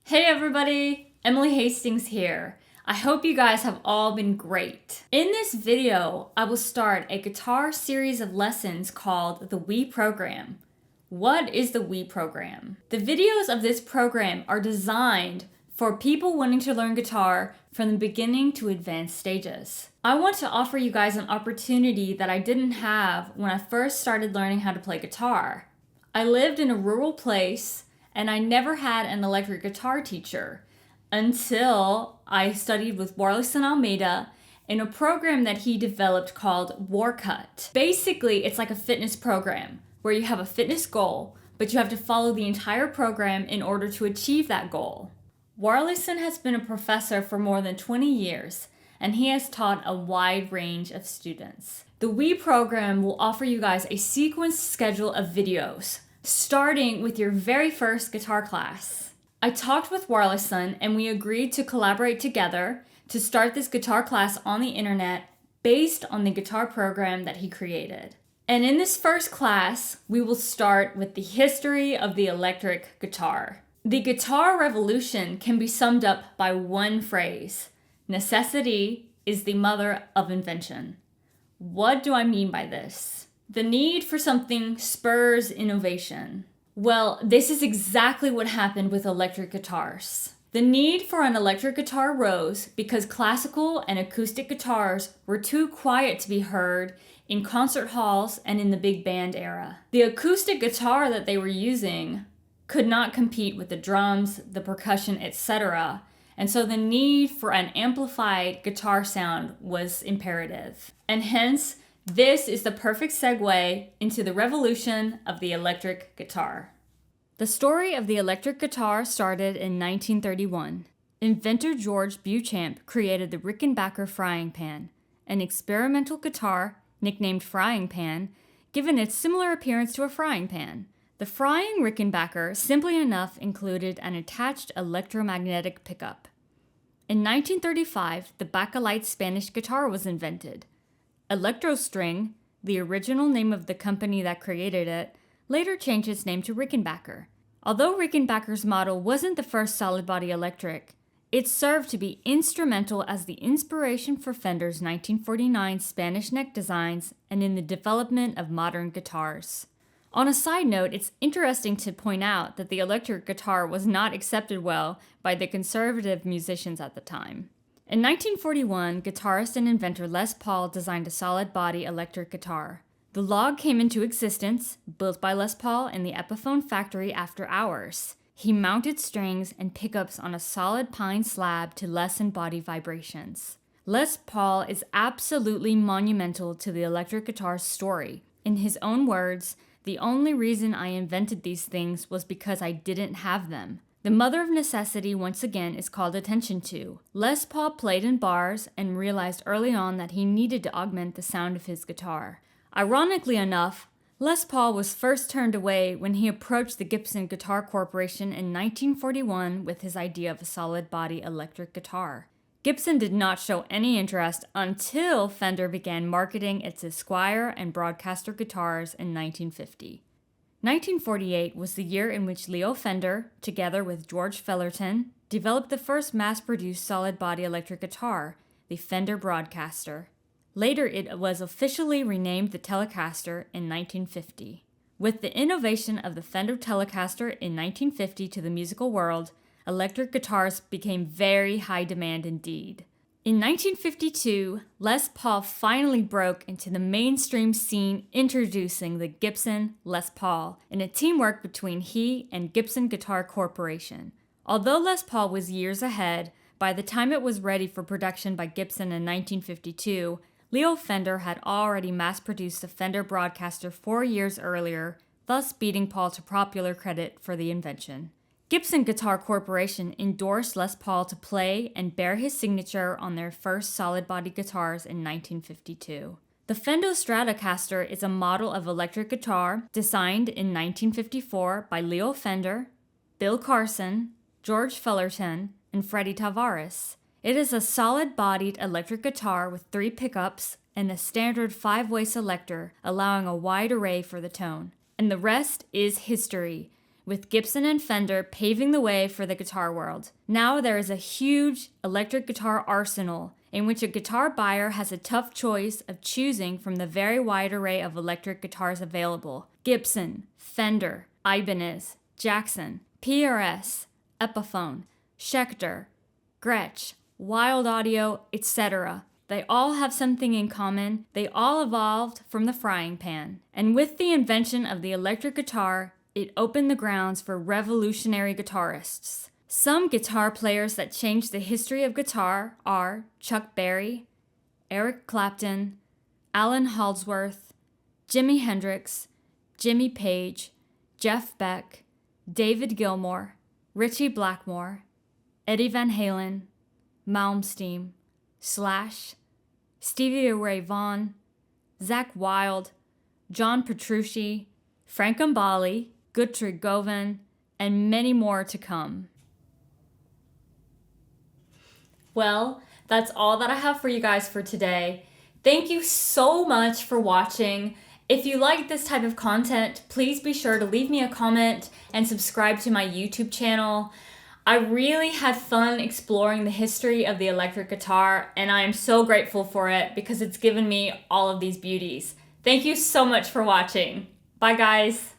Hey everybody, Emily Hastings here. I hope you guys have all been great. In this video, I will start a guitar series of lessons called the We Program. What is the We Program? The videos of this program are designed for people wanting to learn guitar from the beginning to advanced stages. I want to offer you guys an opportunity that I didn't have when I first started learning how to play guitar. I lived in a rural place and I never had an electric guitar teacher until I studied with Warlison Almeida in a program that he developed called Warcut. Basically, it's like a fitness program where you have a fitness goal, but you have to follow the entire program in order to achieve that goal. Warlison has been a professor for more than 20 years, and he has taught a wide range of students. The We program will offer you guys a sequenced schedule of videos, starting with your very first guitar class. I talked with Warlison and we agreed to collaborate together to start this guitar class on the internet based on the guitar program that he created. And in this first class, we will start with the history of the electric guitar. The guitar revolution can be summed up by one phrase: necessity is the mother of invention. What do I mean by this? The need for something spurs innovation. Well, this is exactly what happened with electric guitars. The need for an electric guitar rose because classical and acoustic guitars were too quiet to be heard in concert halls and in the big band era. The acoustic guitar that they were using could not compete with the drums, the percussion, etc., and so the need for an amplified guitar sound was imperative. And hence, this is the perfect segue into the revolution of the electric guitar. The story of the electric guitar started in 1931. Inventor George Beauchamp created the Rickenbacker frying pan, an experimental guitar nicknamed frying pan, given its similar appearance to a frying pan. The frying Rickenbacker simply enough included an attached electromagnetic pickup. In 1935, the bakelite Spanish guitar was invented. Electrostring, the original name of the company that created it, later changed its name to Rickenbacker. Although Rickenbacker's model wasn't the first solid-body electric, it served to be instrumental as the inspiration for Fender's 1949 Spanish neck designs and in the development of modern guitars. On a side note, it's interesting to point out that the electric guitar was not accepted well by the conservative musicians at the time. In 1941, guitarist and inventor Les Paul designed a solid-body electric guitar. The log came into existence, built by Les Paul in the Epiphone factory after hours. He mounted strings and pickups on a solid pine slab to lessen body vibrations. Les Paul is absolutely monumental to the electric guitar's story. In his own words, "The only reason I invented these things was because I didn't have them." The mother of necessity once again is called attention to. Les Paul played in bars and realized early on that he needed to augment the sound of his guitar. Ironically enough, Les Paul was first turned away when he approached the Gibson Guitar Corporation in 1941 with his idea of a solid-body electric guitar. Gibson did not show any interest until Fender began marketing its Esquire and Broadcaster guitars in 1950. 1948 was the year in which Leo Fender, together with George Fellerton, developed the first mass-produced solid-body electric guitar, the Fender Broadcaster. Later, it was officially renamed the Telecaster in 1950. With the innovation of the Fender Telecaster in 1950 to the musical world, electric guitars became very high demand indeed. In 1952, Les Paul finally broke into the mainstream scene, introducing the Gibson Les Paul in a teamwork between he and Gibson Guitar Corporation. Although Les Paul was years ahead, by the time it was ready for production by Gibson in 1952, Leo Fender had already mass-produced the Fender Broadcaster 4 years earlier, thus beating Paul to popular credit for the invention. Gibson Guitar Corporation endorsed Les Paul to play and bear his signature on their first solid-body guitars in 1952. The Fender Stratocaster is a model of electric guitar designed in 1954 by Leo Fender, Bill Carson, George Fellerton, and Freddie Tavares. It is a solid-bodied electric guitar with 3 pickups and a standard 5-way selector, allowing a wide array for the tone. And the rest is history, with Gibson and Fender paving the way for the guitar world. Now there is a huge electric guitar arsenal in which a guitar buyer has a tough choice of choosing from the very wide array of electric guitars available. Gibson, Fender, Ibanez, Jackson, PRS, Epiphone, Schecter, Gretsch, Wild Audio, etc. They all have something in common. They all evolved from the frying pan. And with the invention of the electric guitar, it opened the grounds for revolutionary guitarists. Some guitar players that changed the history of guitar are Chuck Berry, Eric Clapton, Alan Halsworth, Jimi Hendrix, Jimmy Page, Jeff Beck, David Gilmour, Ritchie Blackmore, Eddie Van Halen, Malmsteen, Slash, Stevie Ray Vaughan, Zakk Wylde, John Petrucci, Frank Umbali, Guthrie Govan, and many more to come. Well, that's all that I have for you guys for today. Thank you so much for watching. If you like this type of content, please be sure to leave me a comment and subscribe to my YouTube channel. I really had fun exploring the history of the electric guitar, and I am so grateful for it because it's given me all of these beauties. Thank you so much for watching. Bye guys.